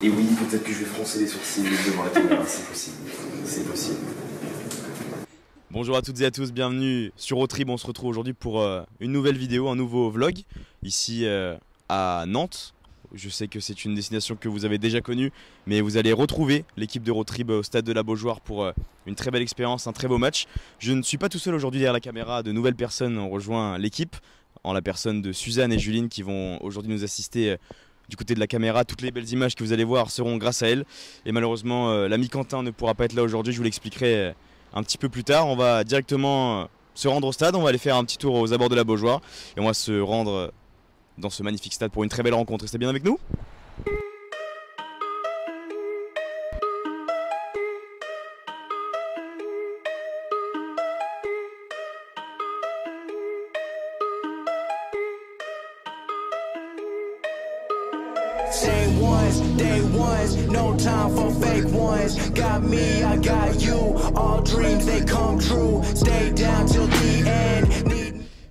Et oui, peut-être que je vais froncer les sourcils devant la caméra, c'est possible. C'est possible. Bonjour à toutes et à tous, bienvenue sur Roadtrip. On se retrouve aujourd'hui pour une nouvelle vidéo, un nouveau vlog, ici à Nantes. Je sais que c'est une destination que vous avez déjà connue, mais vous allez retrouver l'équipe de Roadtrip au stade de la Beaujoire pour une très belle expérience, un très beau match. Je ne suis pas tout seul aujourd'hui derrière la caméra, de nouvelles personnes ont rejoint l'équipe, en la personne de Suzanne et Juline qui vont aujourd'hui nous assister du côté de la caméra. Toutes les belles images que vous allez voir seront grâce à elles. Et malheureusement, l'ami Quentin ne pourra pas être là aujourd'hui, je vous l'expliquerai un petit peu plus tard. On va directement se rendre au stade, on va aller faire un petit tour aux abords de la Beaujoire et on va se rendre dans ce magnifique stade pour une très belle rencontre. Restez bien avec nous. Same ones, day ones, no time for fake ones. Got me, I got you. All dreams they come true. Stay down till the end.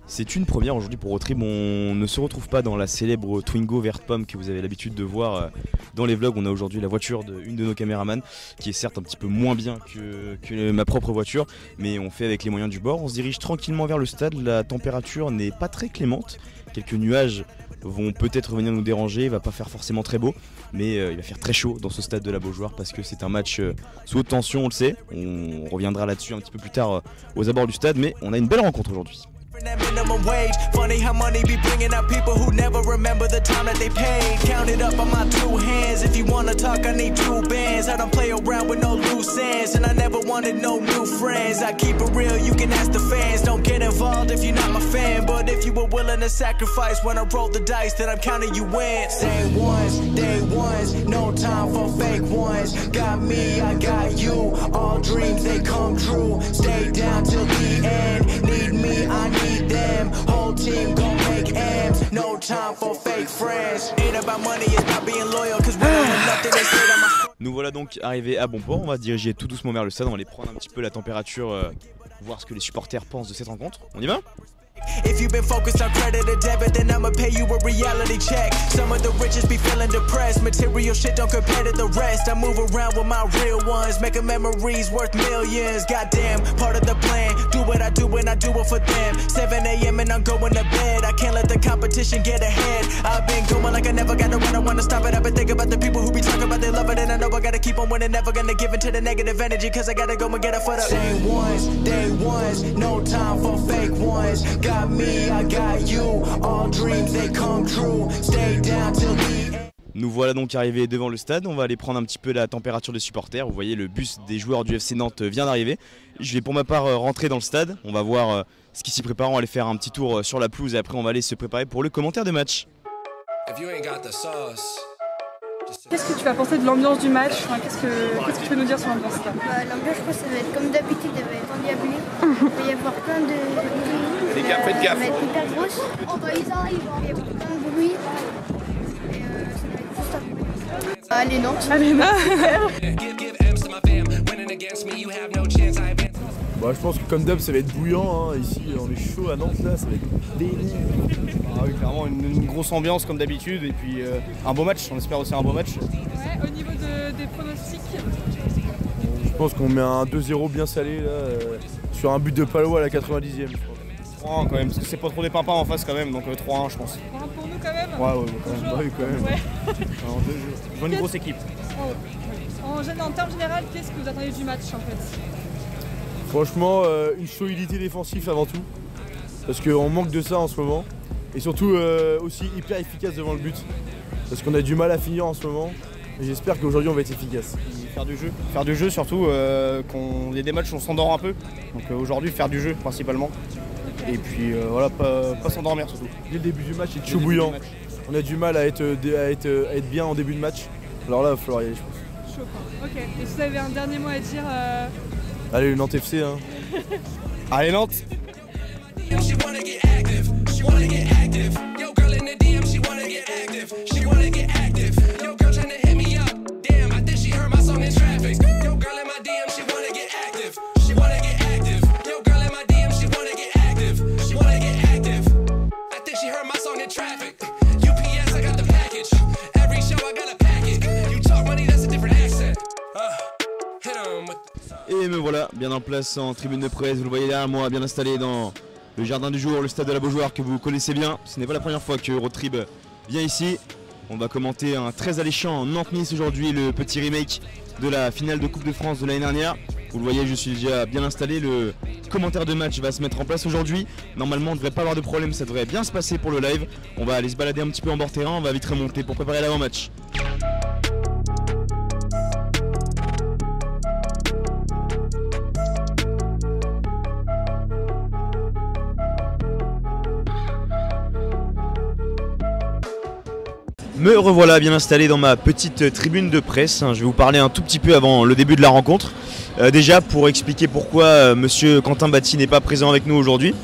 C'est une première aujourd'hui pour Roadtrip. On ne se retrouve pas dans la célèbre Twingo verte pomme que vous avez l'habitude de voir dans les vlogs. On a aujourd'hui la voiture d'une de nos caméramans qui est certes un petit peu moins bien que ma propre voiture, mais on fait avec les moyens du bord. On se dirige tranquillement vers le stade. La température n'est pas très clémente. Quelques nuages vont peut-être venir nous déranger, il va pas faire forcément très beau, mais il va faire très chaud dans ce stade de la Beaujoire parce que c'est un match sous haute tension, on le sait. On reviendra là-dessus un petit peu plus tard aux abords du stade, mais on a une belle rencontre aujourd'hui. Minimum wage, funny how money be bringing out people who never remember the time that they paid. Count it up on my two hands. If you wanna talk, I need two bands. I don't play around with no loose ends, and I never wanted no new friends. I keep it real, you can ask the fans. Don't get involved if you're not my fan, but if you were willing to sacrifice when I roll the dice, then I'm counting you in. Same ones, day ones, no time for fake ones. Got me, I got you. All dreams they come true. Stay down till the end. Need me, I need them. Whole team gon' make M's. No time for fake friends. Ain't about money, it's not being loyal. Cause when I have nothing to say to my... Nous voilà donc arrivés à bon port. On va se diriger tout doucement vers le stade. On va aller prendre un petit peu la température, voir ce que les supporters pensent de cette rencontre. On y va ? If you've been focused on credit or debit, then I'ma pay you a reality check. Some of the richest be feeling depressed. Material shit don't compare to the rest. I move around with my real ones, making memories worth millions. Goddamn, part of the plan. Do what I do and I do it for them. 7 a.m. and I'm going to bed. I can't let the competition get ahead. I've been going like I never gotta run. I wanna stop it. I've been thinking about the people who be talking about they love it, and I know I gotta keep on winning. Never gonna give into the negative energy, cause I gotta go and get it for the same ones, day ones. No time for fake ones. Got me, I got you. All dreams they come true. Stay down till the end. Nous voilà donc arrivés devant le stade. On va aller prendre un petit peu la température des supporters. Vous voyez, le bus des joueurs du FC Nantes vient d'arriver. Je vais pour ma part rentrer dans le stade. On va voir ce qui s'y prépare. On va aller faire un petit tour sur la pelouse et après on va aller se préparer pour le commentaire de match. Qu'est-ce que tu vas penser de l'ambiance du match? Qu'est-ce que tu peux nous dire sur l'ambiance là? L'ambiance, je pense que ça va être comme d'habitude, elle va être endiablée. Il va y avoir plein de bruit. Faites gaffe, faites gaffe. Elle va être hyper grosse. Oh bah ils arrivent, il va y avoir plein de bruit. Et ça va être juste après. Allez Nantes. Allez, Bah, je pense que comme d'hab ça va être bouillant, hein. Ici on est chaud à Nantes là, ça va être délire. Ah oui, clairement une grosse ambiance comme d'habitude et puis un beau match, on espère aussi un beau match. Ouais, au niveau des pronostics. Je pense qu'on met un 2-0 bien salé là, sur un but de Palois à la 90e. 3-1 quand même, parce que c'est pas trop des pimpins en face quand même, donc 3-1 je pense. Pour nous quand même. Ouais, quand même. Bah oui, quand même. Ouais. Ils ont une grosse équipe. En termes général, qu'est-ce que vous attendez du match en fait? Franchement, une solidité défensive avant tout, parce qu'on manque de ça en ce moment, et surtout aussi hyper efficace devant le but, parce qu'on a du mal à finir en ce moment, et j'espère qu'aujourd'hui on va être efficace. Faire du jeu surtout, qu'on y a des matchs où on s'endort un peu, donc aujourd'hui faire du jeu principalement, et puis voilà, pas s'endormir surtout. Dès le début du match, c'est chaud bouillant, on a du mal à être bien en début de match, alors là il va falloir y aller je pense. Chaud quoi. Ok, et si vous avez un dernier mot à dire Allez le Nantes FC hein. Allez Nantes. Traffic. UPS, I got the package. Every show I got a package. You talk Et me voilà, bien en place en tribune de presse, vous le voyez derrière moi, bien installé dans le jardin du jour, le stade de la Beaujoire que vous connaissez bien. Ce n'est pas la première fois que Eurotrip vient ici. On va commenter un très alléchant Nantes-Nice aujourd'hui, le petit remake de la finale de Coupe de France de l'année dernière. Vous le voyez, je suis déjà bien installé, le commentaire de match va se mettre en place aujourd'hui. Normalement, on ne devrait pas avoir de problème, ça devrait bien se passer pour le live. On va aller se balader un petit peu en bord terrain, on va vite remonter pour préparer l'avant-match. Me revoilà bien installé dans ma petite tribune de presse. Je vais vous parler un tout petit peu avant le début de la rencontre. Déjà pour expliquer pourquoi monsieur Quentin Batty n'est pas présent avec nous aujourd'hui.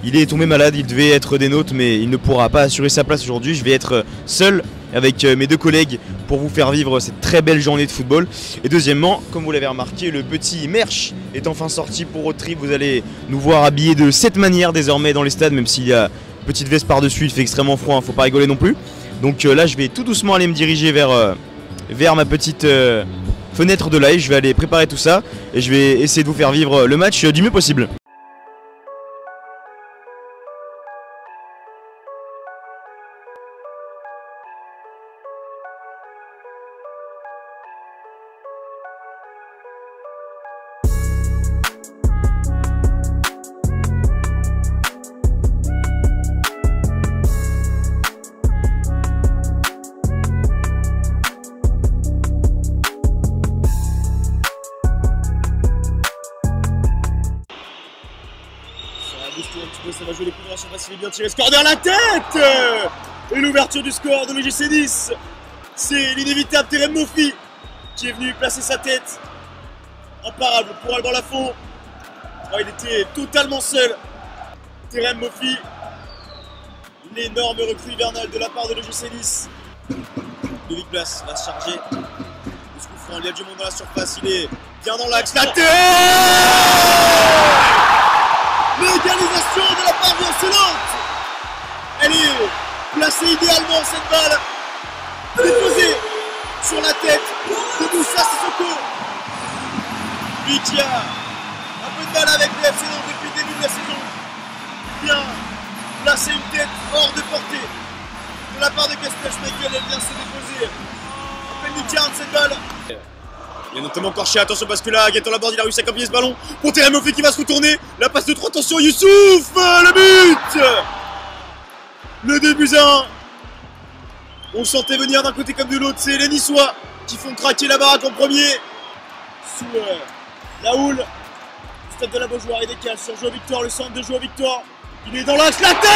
Il est tombé malade, il devait être des nôtres mais il ne pourra pas assurer sa place aujourd'hui. Je vais être seul avec mes deux collègues pour vous faire vivre cette très belle journée de football. Et deuxièmement, comme vous l'avez remarqué, le petit merch est enfin sorti pour Eurotrip. Vous allez nous voir habillés de cette manière désormais dans les stades, même s'il y a une petite veste par-dessus, il fait extrêmement froid, faut pas rigoler non plus. Donc là je vais tout doucement aller me diriger vers ma petite fenêtre de live. Je vais aller préparer tout ça et je vais essayer de vous faire vivre le match du mieux possible. Ça va jouer les coups de la surface, il est bien tiré, ce corner à la tête. Et l'ouverture du score de l'OGC Nice. C'est l'inévitable Terem Moffi qui est venu placer sa tête. Imparable pour Alban Lafont. Oh, il était totalement seul. Terem Moffi, l'énorme recrue hivernale de la part de l'OGC Nice. Loïc Blas va se charger. Le coup franc, il y a du monde dans la surface, il est bien dans l'axe. La tête. L'égalisation de la part violente. Elle est placée idéalement cette balle. Déposée sur la tête de Moussa Sissoko. Lui qui a un peu de mal avec le FC Nantes depuis le début de la saison. Bien placer une tête hors de portée de la part de Kasper Schmeichel. Elle vient se déposer. À peine du 40 cette balle. Il y a notamment Corché, attention parce que là, Gaëtan Laborde, il a réussi à campier ce ballon pour Terem Moffi qui va se retourner. La passe de 3, attention, Youssouf, le but. Le 2-1. On le sentait venir d'un côté comme de l'autre, c'est les Niçois qui font craquer la baraque en premier. Sous la houle du stade de la Beaujoire, il décale sur Joao Victor, le centre de Joao Victor. Il est dans l'axe, la tête.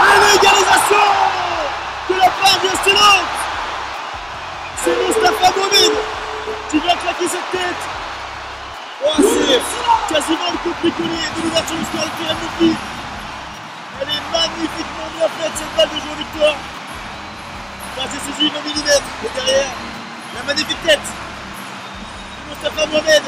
Et l'égalisation de la part de FC Nantes. C'est Moustapha Mohamed qui vient claquer cette tête. Oh, c'est quasiment le copier-coller de l'ouverture du score de Terem Moffi. Elle est magnifiquement bien faite cette balle de Joao Victor. Enfin, c'est saisi 20 mm et derrière la magnifique tête de Moustapha Mohamed.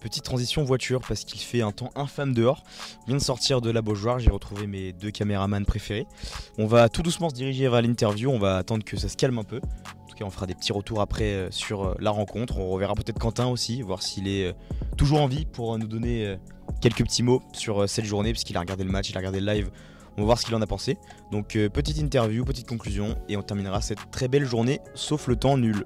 Petite transition voiture parce qu'il fait un temps infâme dehors. Je viens de sortir de la Beaujoire, j'ai retrouvé mes deux caméramans préférés. On va tout doucement se diriger vers l'interview, on va attendre que ça se calme un peu. En tout cas on fera des petits retours après sur la rencontre. On reverra peut-être Quentin aussi, voir s'il est toujours en vie pour nous donner quelques petits mots sur cette journée, puisqu'il a regardé le match, il a regardé le live. On va voir ce qu'il en a pensé. Donc petite interview, petite conclusion et on terminera cette très belle journée, sauf le temps nul.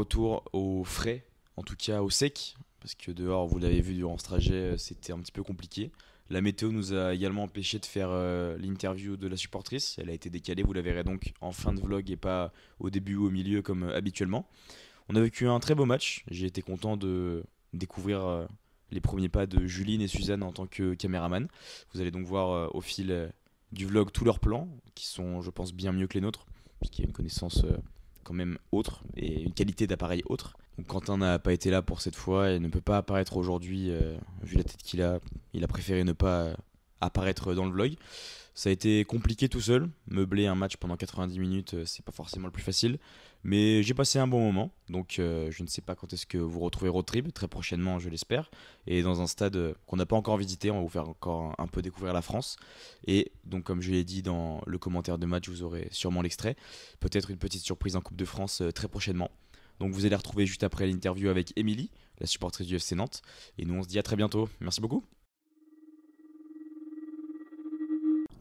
retour au frais, en tout cas au sec, parce que dehors, vous l'avez vu durant ce trajet, c'était un petit peu compliqué. La météo nous a également empêché de faire l'interview de la supportrice. Elle a été décalée, vous la verrez donc en fin de vlog et pas au début ou au milieu comme habituellement. On a vécu un très beau match. J'ai été content de découvrir les premiers pas de Juline et Suzanne en tant que caméraman. Vous allez donc voir au fil du vlog tous leurs plans, qui sont, je pense, bien mieux que les nôtres, puisqu'il y a une connaissance quand même autre et une qualité d'appareil autre. Donc Quentin n'a pas été là pour cette fois et ne peut pas apparaître aujourd'hui, vu la tête qu'il a. Il a préféré ne pas apparaître dans le vlog. Ça a été compliqué tout seul. Meubler un match pendant 90 minutes, c'est pas forcément le plus facile. Mais j'ai passé un bon moment. Donc je ne sais pas quand est-ce que vous retrouvez Road Trip. Très prochainement, je l'espère. Et dans un stade qu'on n'a pas encore visité. On va vous faire encore un peu découvrir la France. Et donc comme je l'ai dit dans le commentaire de match, vous aurez sûrement l'extrait. Peut-être une petite surprise en Coupe de France très prochainement. Donc vous allez retrouver juste après l'interview avec Émilie, la supportrice du FC Nantes. Et nous on se dit à très bientôt. Merci beaucoup.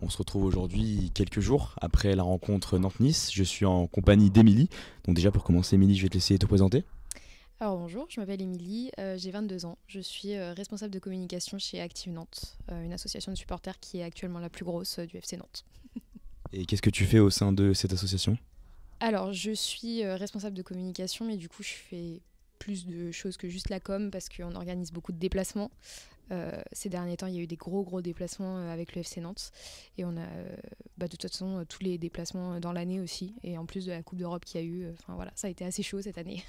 On se retrouve aujourd'hui quelques jours après la rencontre Nantes-Nice. Je suis en compagnie d'Émilie. Donc déjà pour commencer, Émilie, je vais te laisser te présenter. Alors bonjour, je m'appelle Émilie, j'ai 22 ans. Je suis responsable de communication chez Active Nantes, une association de supporters qui est actuellement la plus grosse du FC Nantes. Et qu'est-ce que tu fais au sein de cette association ? Alors je suis responsable de communication, mais du coup je fais plus de choses que juste la com parce qu'on organise beaucoup de déplacements. Ces derniers temps, il y a eu des gros déplacements avec le FC Nantes et on a de toute façon tous les déplacements dans l'année aussi et en plus de la Coupe d'Europe qu'il y a eu, voilà, ça a été assez chaud cette année.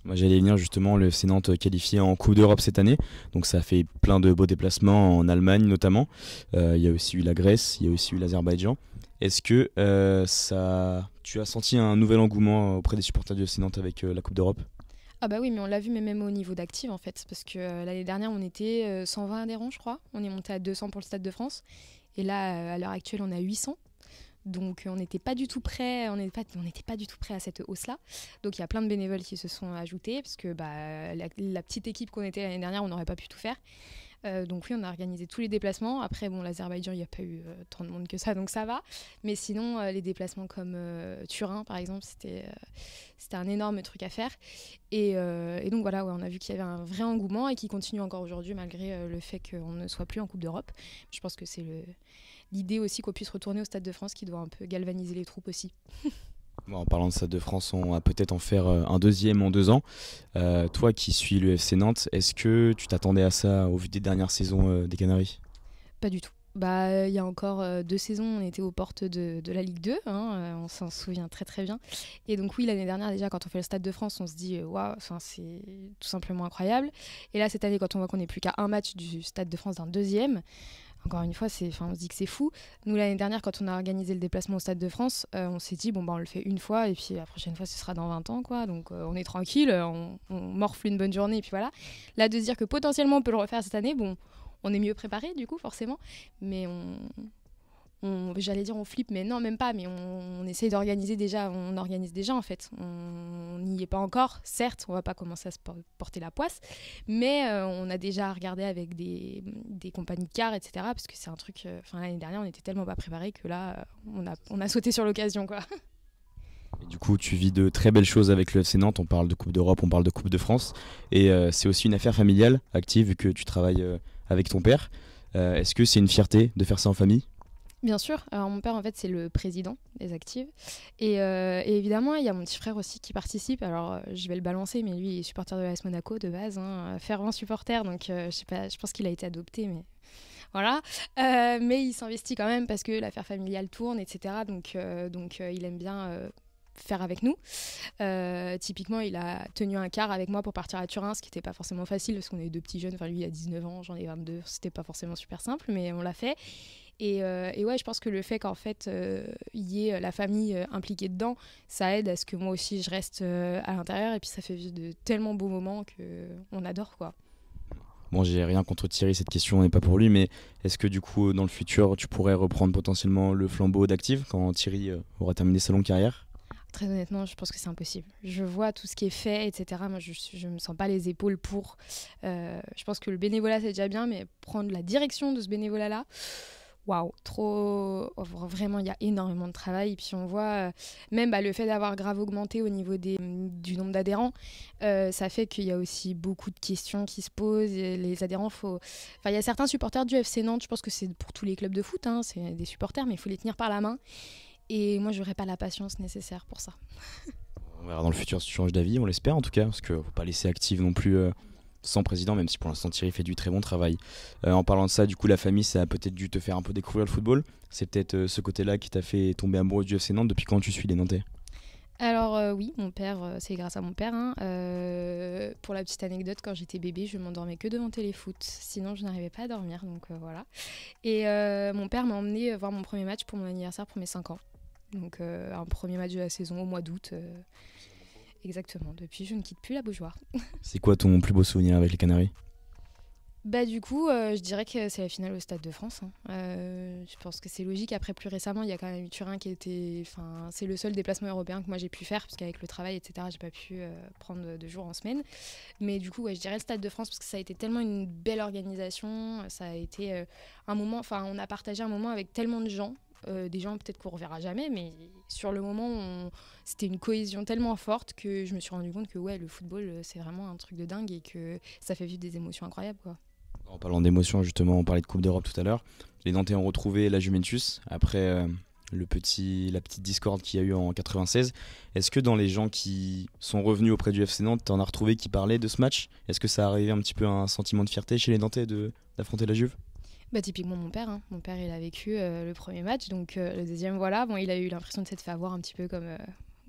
Moi, j'allais venir justement, le FC Nantes qualifié en Coupe d'Europe cette année, donc ça a fait plein de beaux déplacements en Allemagne notamment. Il y a aussi eu la Grèce, il y a aussi eu l'Azerbaïdjan. Est-ce que tu as senti un nouvel engouement auprès des supporters du FC Nantes avec la Coupe d'Europe ? Ah bah oui, mais on l'a vu même au niveau d'Active en fait, parce que l'année dernière on était 120 adhérents je crois, on est monté à 200 pour le Stade de France, et là à l'heure actuelle on a 800, donc on n'était pas du tout prêt, on n'était pas du tout prêt à cette hausse-là, donc il y a plein de bénévoles qui se sont ajoutés, parce que la petite équipe qu'on était l'année dernière on n'aurait pas pu tout faire. Donc oui, on a organisé tous les déplacements. Après, l'Azerbaïdjan, il n'y a pas eu tant de monde que ça, donc ça va. Mais sinon, les déplacements comme Turin, par exemple, c'était un énorme truc à faire. Et donc voilà, on a vu qu'il y avait un vrai engouement et qui continue encore aujourd'hui, malgré le fait qu'on ne soit plus en Coupe d'Europe. Je pense que c'est l'idée aussi qu'on puisse retourner au Stade de France qui doit un peu galvaniser les troupes aussi. Bon, en parlant de Stade de France, on va peut-être en faire un deuxième en 2 ans. Toi qui suis le FC Nantes, est-ce que tu t'attendais à ça au vu des dernières saisons des Canaries ? Pas du tout. Il y a encore 2 saisons, on était aux portes de la Ligue 2, on s'en souvient très très bien. Et donc oui, l'année dernière déjà, quand on fait le Stade de France, on se dit waouh, c'est tout simplement incroyable. Et là, cette année, quand on voit qu'on n'est plus qu'à un match du Stade de France d'un deuxième, encore une fois, on se dit que c'est fou. Nous, l'année dernière, quand on a organisé le déplacement au Stade de France, on s'est dit, on le fait une fois, et puis la prochaine fois, ce sera dans 20 ans, quoi. Donc, on est tranquille, on morfle une bonne journée, et puis voilà. Là, de se dire que potentiellement, on peut le refaire cette année, on est mieux préparé, du coup, forcément. Mais j'allais dire on flippe, mais non, même pas. Mais on essaye d'organiser déjà, on organise déjà, en fait. On n'y est pas encore, certes, on va pas commencer à se porter la poisse, mais on a déjà regardé avec des compagnies de cars, etc. Parce que c'est un truc, l'année dernière, on était tellement pas préparés que là, on a sauté sur l'occasion, quoi. Et du coup, tu vis de très belles choses avec le FC Nantes. On parle de Coupe d'Europe, on parle de Coupe de France. Et c'est aussi une affaire familiale, Active, vu que tu travailles avec ton père. Est-ce que c'est une fierté de faire ça en famille ? Bien sûr. Alors mon père, en fait, c'est le président des Actives. Et évidemment, il y a mon petit frère aussi qui participe. Alors, je vais le balancer, mais lui, il est supporter de l'AS Monaco de base, fervent supporter. Donc, je sais pas, je pense qu'il a été adopté, mais voilà. Mais il s'investit quand même parce que l'affaire familiale tourne, etc. Donc il aime bien faire avec nous. Typiquement, il a tenu un car avec moi pour partir à Turin, ce qui n'était pas forcément facile parce qu'on est 2 petits jeunes. Enfin, lui, il a 19 ans, j'en ai 22. C'était pas forcément super simple, mais on l'a fait. Et ouais, je pense que le fait qu'en fait il y ait la famille impliquée dedans, ça aide à ce que moi aussi je reste à l'intérieur, et puis ça fait vivre de tellement beaux moments qu'on adore, quoi. Bon, j'ai rien contre Thierry, cette question n'est pas pour lui, mais est-ce que du coup dans le futur tu pourrais reprendre potentiellement le flambeau d'Active quand Thierry aura terminé sa longue carrière ? Très honnêtement, je pense que c'est impossible. Je vois tout ce qui est fait, etc. Moi, je me sens pas les épaules pour. Je pense que le bénévolat, c'est déjà bien, mais prendre la direction de ce bénévolat-là, waouh, trop, vraiment il y a énormément de travail. Et puis on voit même le fait d'avoir grave augmenté au niveau du nombre d'adhérents, ça fait qu'il y a aussi beaucoup de questions qui se posent. Et les adhérents, il y a certains supporters du FC Nantes, je pense que c'est pour tous les clubs de foot, hein, c'est des supporters, mais il faut les tenir par la main. Et moi, j'aurais pas la patience nécessaire pour ça. On verra dans le futur si tu changes d'avis, on l'espère en tout cas, parce qu'il ne faut pas laisser active non plus sans président, même si pour l'instant Thierry fait du très bon travail. En parlant de ça, du coup, la famille, ça a peut-être dû te faire un peu découvrir le football. C'est peut-être ce côté-là qui t'a fait tomber amoureux du FC Nantes. Depuis quand tu suis les Nantais? Alors oui, mon père, c'est grâce à mon père. Hein. Pour la petite anecdote, quand j'étais bébé, je m'endormais que devant Téléfoot. Sinon, je n'arrivais pas à dormir, donc voilà. Et mon père m'a emmené voir mon premier match pour mon anniversaire pour mes 5 ans. Donc un premier match de la saison au mois d'août. Exactement. Depuis, je ne quitte plus la Beaujoire. C'est quoi ton plus beau souvenir avec les Canaries? Du coup, je dirais que c'est la finale au Stade de France. Hein. Je pense que c'est logique. Après, plus récemment, il y a quand même eu Turin qui était... c'est le seul déplacement européen que moi j'ai pu faire, parce qu'avec le travail, etc., j'ai pas pu prendre 2 jours en semaine. Mais du coup, je dirais le Stade de France, parce que ça a été tellement une belle organisation. Ça a été un moment... on a partagé un moment avec tellement de gens. Des gens peut-être qu'on ne reverra jamais, mais sur le moment, c'était une cohésion tellement forte que je me suis rendu compte que le football, c'est vraiment un truc de dingue et que ça fait vivre des émotions incroyables, quoi. En parlant d'émotions, justement, on parlait de Coupe d'Europe tout à l'heure. Les Nantais ont retrouvé la Juventus après la petite discorde qu'il y a eu en 96. Est-ce que dans les gens qui sont revenus auprès du FC Nantes, tu en as retrouvé qui parlaient de ce match? Est-ce que ça a arrivé un petit peu un sentiment de fierté chez les Nantais d'affronter la Juve? Typiquement mon père. Hein. Mon père, il a vécu le premier match, donc le deuxième, voilà. Bon, il a eu l'impression de s'être fait avoir un petit peu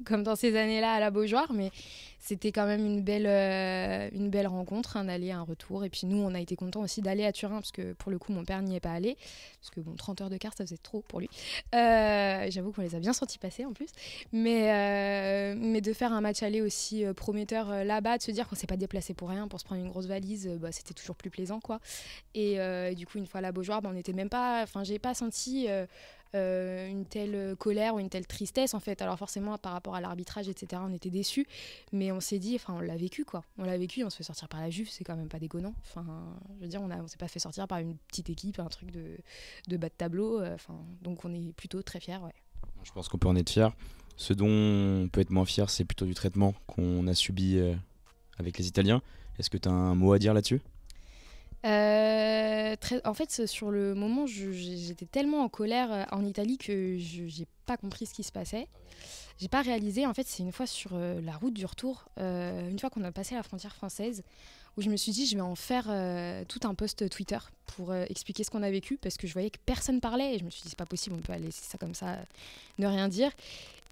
comme dans ces années-là à la Beaujoire, mais c'était quand même une belle rencontre, un aller, un retour. Et puis nous, on a été contents aussi d'aller à Turin, parce que pour le coup, mon père n'y est pas allé, parce que 30 heures de car, ça faisait trop pour lui. J'avoue qu'on les a bien sentis passer en plus. Mais de faire un match aller aussi prometteur là-bas, de se dire qu'on s'est pas déplacé pour rien, pour se prendre une grosse valise, c'était toujours plus plaisant, quoi. Et du coup, une fois à la Beaujoire, on n'était même pas... j'ai pas senti... une telle colère ou une telle tristesse en fait. Alors forcément par rapport à l'arbitrage, etc., on était déçus, mais on s'est dit, on l'a vécu, quoi. On l'a vécu, on se fait sortir par la Juve, c'est quand même pas déconnant. Je veux dire, on s'est pas fait sortir par une petite équipe, un truc de bas de tableau, donc on est plutôt très fiers, ouais. Je pense qu'on peut en être fiers. Ce dont on peut être moins fier, c'est plutôt du traitement qu'on a subi avec les Italiens. Est-ce que tu as un mot à dire là-dessus? En fait, sur le moment, j'étais tellement en colère en Italie que j'ai pas compris ce qui se passait. J'ai pas réalisé. En fait, c'est une fois sur la route du retour, une fois qu'on a passé la frontière française, où je me suis dit, je vais en faire tout un post Twitter pour expliquer ce qu'on a vécu, parce que je voyais que personne parlait et je me suis dit, c'est pas possible, on peut pas laisser ça comme ça, ne rien dire.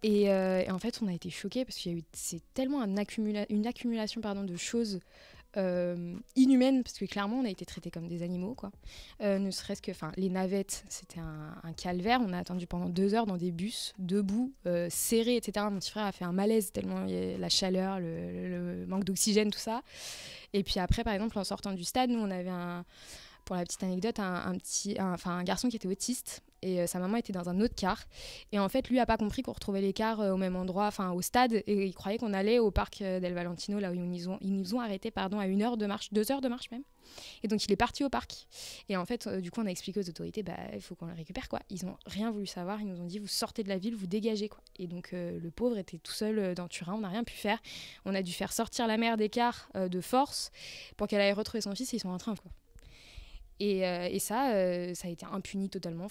Et en fait, on a été choqués parce qu'il y a eu, c'est tellement une accumulation de choses inhumaines, parce que clairement on a été traités comme des animaux, quoi. Ne serait-ce que les navettes, c'était un calvaire. On a attendu pendant 2 heures dans des bus, debout, serrés, etc. Mon petit frère a fait un malaise tellement il y a la chaleur, le manque d'oxygène, tout ça. Et puis après, par exemple, en sortant du stade, nous on avait pour la petite anecdote, un garçon qui était autiste, et sa maman était dans un autre car, et en fait lui a pas compris qu'on retrouvait les cars au même endroit, au stade, et il croyait qu'on allait au parc del Valentino, là où ils nous ont arrêtés à 1 heure de marche, 2 heures de marche même, et donc il est parti au parc. Et en fait du coup on a expliqué aux autorités, il faut qu'on le récupère, quoi. Ils ont rien voulu savoir, ils nous ont dit, vous sortez de la ville, vous dégagez, quoi. Et donc le pauvre était tout seul dans Turin, on n'a rien pu faire, on a dû faire sortir la mère des cars de force pour qu'elle aille retrouver son fils, et ils sont en train, quoi. Et ça a été impuni totalement.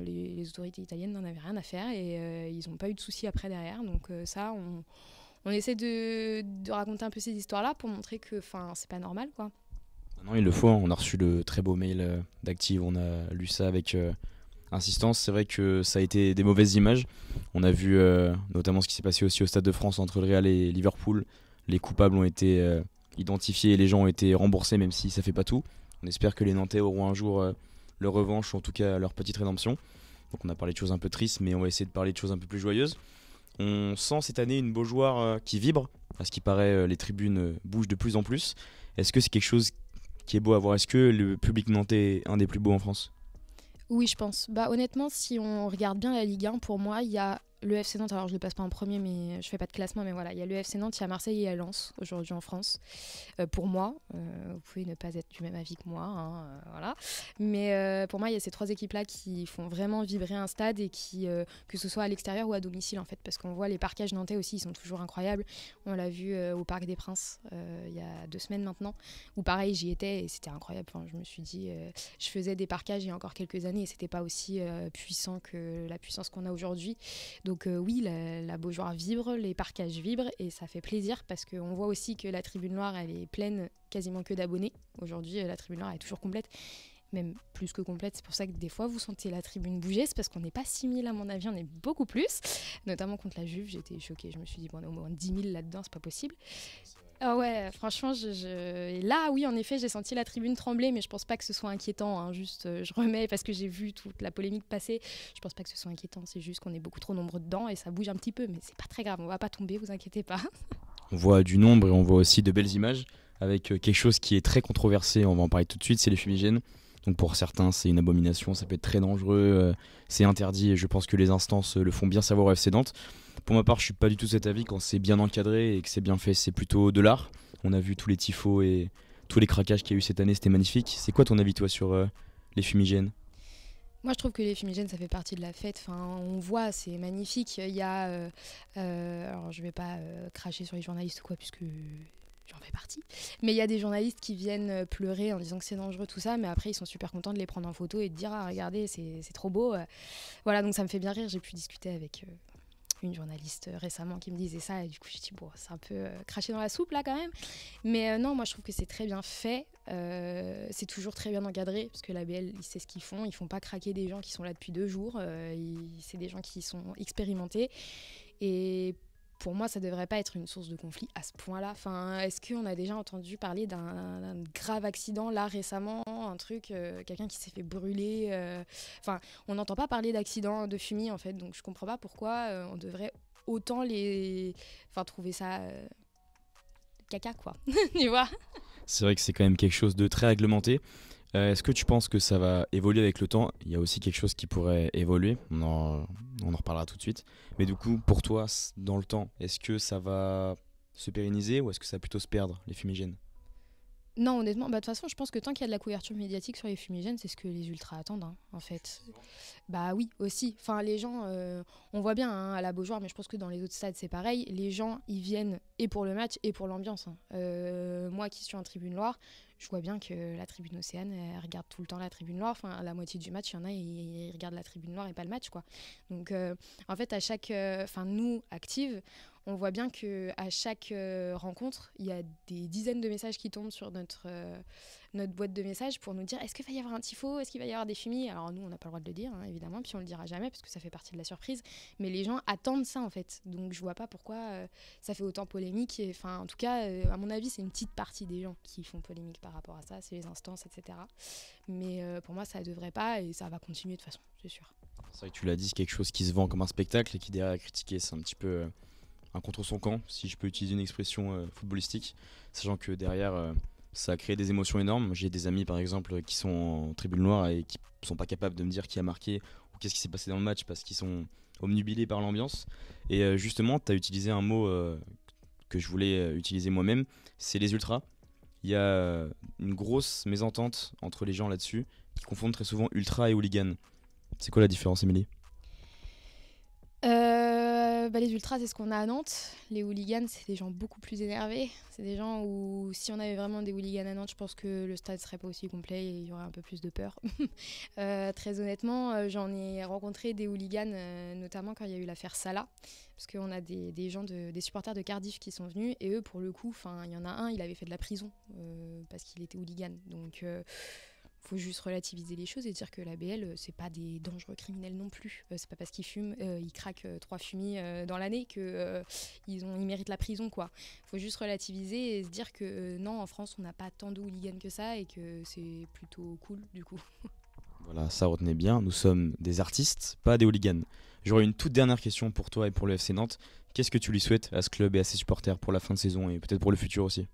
Les autorités italiennes n'en avaient rien à faire, et ils n'ont pas eu de soucis après derrière. Donc ça, on essaie de raconter un peu ces histoires-là pour montrer que c'est pas normal, quoi. Non, il le faut. On a reçu le très beau mail d'Active. On a lu ça avec insistance. C'est vrai que ça a été des mauvaises images. On a vu notamment ce qui s'est passé aussi au Stade de France entre le Real et Liverpool. Les coupables ont été identifiés et les gens ont été remboursés, même si ça fait pas tout. On espère que les Nantais auront un jour leur revanche, ou en tout cas leur petite rédemption. Donc on a parlé de choses un peu tristes, mais on va essayer de parler de choses un peu plus joyeuses. On sent cette année une Beaujoire qui vibre. À ce qui paraît, les tribunes bougent de plus en plus. Est-ce que c'est quelque chose qui est beau à voir? Est-ce que le public nantais est un des plus beaux en France? Oui, je pense. Honnêtement, si on regarde bien la Ligue 1, pour moi, il y a le FC Nantes, alors je le passe pas en premier, mais je fais pas de classement, mais voilà, il y a le FC Nantes, il y a Marseille et il y a Lens aujourd'hui en France. Pour moi, vous pouvez ne pas être du même avis que moi, hein, voilà. Mais pour moi, il y a ces 3 équipes-là qui font vraiment vibrer un stade et qui, que ce soit à l'extérieur ou à domicile en fait, parce qu'on voit les parquages nantais aussi, ils sont toujours incroyables. On l'a vu au Parc des Princes il y a 2 semaines maintenant, où pareil, j'y étais et c'était incroyable. Enfin, je me suis dit, je faisais des parquages il y a encore quelques années et c'était pas aussi puissant que la puissance qu'on a aujourd'hui. Donc oui, la Beaujoire vibre, les parquages vibrent et ça fait plaisir parce qu'on voit aussi que la tribune noire, elle est pleine quasiment que d'abonnés. Aujourd'hui, la tribune noire est toujours complète, même plus que complète. C'est pour ça que des fois, vous sentez la tribune bouger. C'est parce qu'on n'est pas 6 000 à mon avis, on est beaucoup plus. Notamment contre la Juve, j'étais choquée. Je me suis dit, bon, on est au moins 10 000 là-dedans, c'est pas possible. Ah ouais, franchement, et là, oui, en effet, j'ai senti la tribune trembler, mais je pense pas que ce soit inquiétant. Hein, juste, je remets parce que j'ai vu toute la polémique passer. Je pense pas que ce soit inquiétant. C'est juste qu'on est beaucoup trop nombreux dedans et ça bouge un petit peu, mais c'est pas très grave. On va pas tomber, vous inquiétez pas. On voit du nombre et on voit aussi de belles images avec quelque chose qui est très controversé. On va en parler tout de suite, c'est les fumigènes. Donc pour certains, c'est une abomination, ça peut être très dangereux, c'est interdit et je pense que les instances le font bien savoir au FC Nantes. Pour ma part, je suis pas du tout de cet avis. Quand c'est bien encadré et que c'est bien fait, c'est plutôt de l'art. On a vu tous les tifos et tous les craquages qu'il y a eu cette année, c'était magnifique. C'est quoi ton avis toi sur les fumigènes ? Moi, je trouve que les fumigènes, ça fait partie de la fête. Enfin, on voit, c'est magnifique. Il y a, alors je vais pas cracher sur les journalistes ou quoi, puisque j'en fais partie. Mais il y a des journalistes qui viennent pleurer en disant que c'est dangereux, tout ça. Mais après, ils sont super contents de les prendre en photo et de dire, ah, regardez, c'est trop beau. Voilà, donc ça me fait bien rire. J'ai pu discuter avec une journaliste récemment qui me disait ça. Et du coup, j'ai dit, bon, c'est un peu craché dans la soupe, là, quand même. Mais non, moi, je trouve que c'est très bien fait. C'est toujours très bien encadré, parce que l'ABL, ils savent ce qu'ils font. Ils font pas craquer des gens qui sont là depuis 2 jours. C'est des gens qui sont expérimentés. Et pour moi, ça devrait pas être une source de conflit à ce point-là. Enfin, est-ce qu'on a déjà entendu parler d'un grave accident là récemment, un truc, quelqu'un qui s'est fait brûler Enfin, on n'entend pas parler d'accident de fumée en fait, donc je comprends pas pourquoi on devrait autant trouver ça caca quoi. Tu vois ? C'est vrai que c'est quand même quelque chose de très réglementé. Est-ce que tu penses que ça va évoluer avec le temps ? Il y a aussi quelque chose qui pourrait évoluer, on en reparlera tout de suite. Mais du coup, pour toi, dans le temps, est-ce que ça va se pérenniser ou est-ce que ça va plutôt se perdre, les fumigènes ? Non, honnêtement, de toute façon, je pense que tant qu'il y a de la couverture médiatique sur les fumigènes, c'est ce que les ultras attendent, hein, en fait. Bah oui, aussi. Enfin, les gens, on voit bien hein, à la Beaujoire, mais je pense que dans les autres stades, c'est pareil. Les gens, ils viennent et pour le match et pour l'ambiance. Hein. Moi qui suis en tribune Loire, je vois bien que la tribune Océane, elle regarde tout le temps la tribune Loire. Enfin, à la moitié du match, il y en a, ils regardent la tribune Loire et pas le match, quoi. Donc, en fait, à chaque... nous, actives, on voit bien qu'à chaque rencontre, il y a des dizaines de messages qui tombent sur notre boîte de messages pour nous dire est-ce qu'il va y avoir un tifo, est-ce qu'il va y avoir des fumis. Alors nous, on n'a pas le droit de le dire, hein, évidemment, puis on le dira jamais parce que ça fait partie de la surprise. Mais les gens attendent ça, en fait. Donc je vois pas pourquoi ça fait autant polémique. Enfin, en tout cas, à mon avis, c'est une petite partie des gens qui font polémique par rapport à ça, c'est les instances, etc. Mais pour moi, ça ne devrait pas et ça va continuer de toute façon, c'est sûr. C'est vrai que tu l'as dit, c'est quelque chose qui se vend comme un spectacle et qui derrière est critiqué. C'est un petit peu... un contre son camp, si je peux utiliser une expression footballistique, sachant que derrière ça a créé des émotions énormes. J'ai des amis par exemple qui sont en tribune noire et qui sont pas capables de me dire qui a marqué ou qu'est-ce qui s'est passé dans le match parce qu'ils sont omnubilés par l'ambiance. Et justement, tu as utilisé un mot que je voulais utiliser moi-même, c'est les ultras. Il y a une grosse mésentente entre les gens là-dessus qui confondent très souvent ultra et hooligan. C'est quoi la différence, Émilie ? Les ultras, c'est ce qu'on a à Nantes. Les hooligans, c'est des gens beaucoup plus énervés. C'est des gens où, si on avait vraiment des hooligans à Nantes, je pense que le stade serait pas aussi complet et il y aurait un peu plus de peur. Très honnêtement, j'en ai rencontré des hooligans, notamment quand il y a eu l'affaire Salah. Parce qu'on a des gens, des supporters de Cardiff qui sont venus. Et eux, pour le coup, il y en a un, il avait fait de la prison parce qu'il était hooligan. Donc... faut juste relativiser les choses et dire que l'ABL, c'est pas des dangereux criminels non plus. C'est pas parce qu'ils fument, ils craquent 3 fumis dans l'année qu'ils méritent la prison, quoi. Faut juste relativiser et se dire que non, en France, on n'a pas tant de hooligans que ça et que c'est plutôt cool, du coup. Voilà, ça retenez bien, nous sommes des artistes, pas des hooligans. J'aurais une toute dernière question pour toi et pour le FC Nantes. Qu'est-ce que tu lui souhaites à ce club et à ses supporters pour la fin de saison et peut-être pour le futur aussi ?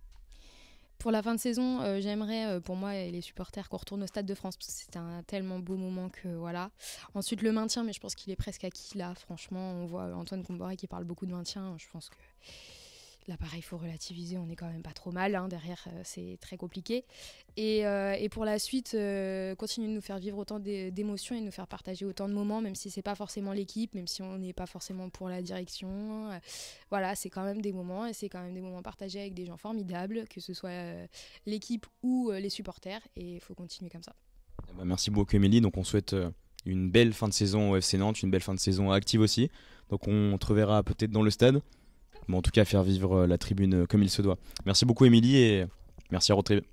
Pour la fin de saison, j'aimerais, pour moi et les supporters, qu'on retourne au Stade de France parce que c'était un tellement beau moment que voilà. Ensuite, le maintien, mais je pense qu'il est presque acquis là. Franchement, on voit Antoine Comboré qui parle beaucoup de maintien. Je pense que là, pareil, il faut relativiser. On est quand même pas trop mal. Hein. Derrière, c'est très compliqué. Et pour la suite, continuer de nous faire vivre autant d'émotions et de nous faire partager autant de moments, même si c'est pas forcément l'équipe, même si on n'est pas forcément pour la direction. Voilà, c'est quand même des moments et c'est quand même des moments partagés avec des gens formidables, que ce soit l'équipe ou les supporters. Et il faut continuer comme ça. Merci beaucoup Émilie. Donc on souhaite une belle fin de saison au FC Nantes, une belle fin de saison active aussi. Donc on te reverra peut-être dans le stade. Mais en tout cas, faire vivre la tribune comme il se doit. Merci beaucoup Émilie et merci à Road Trip.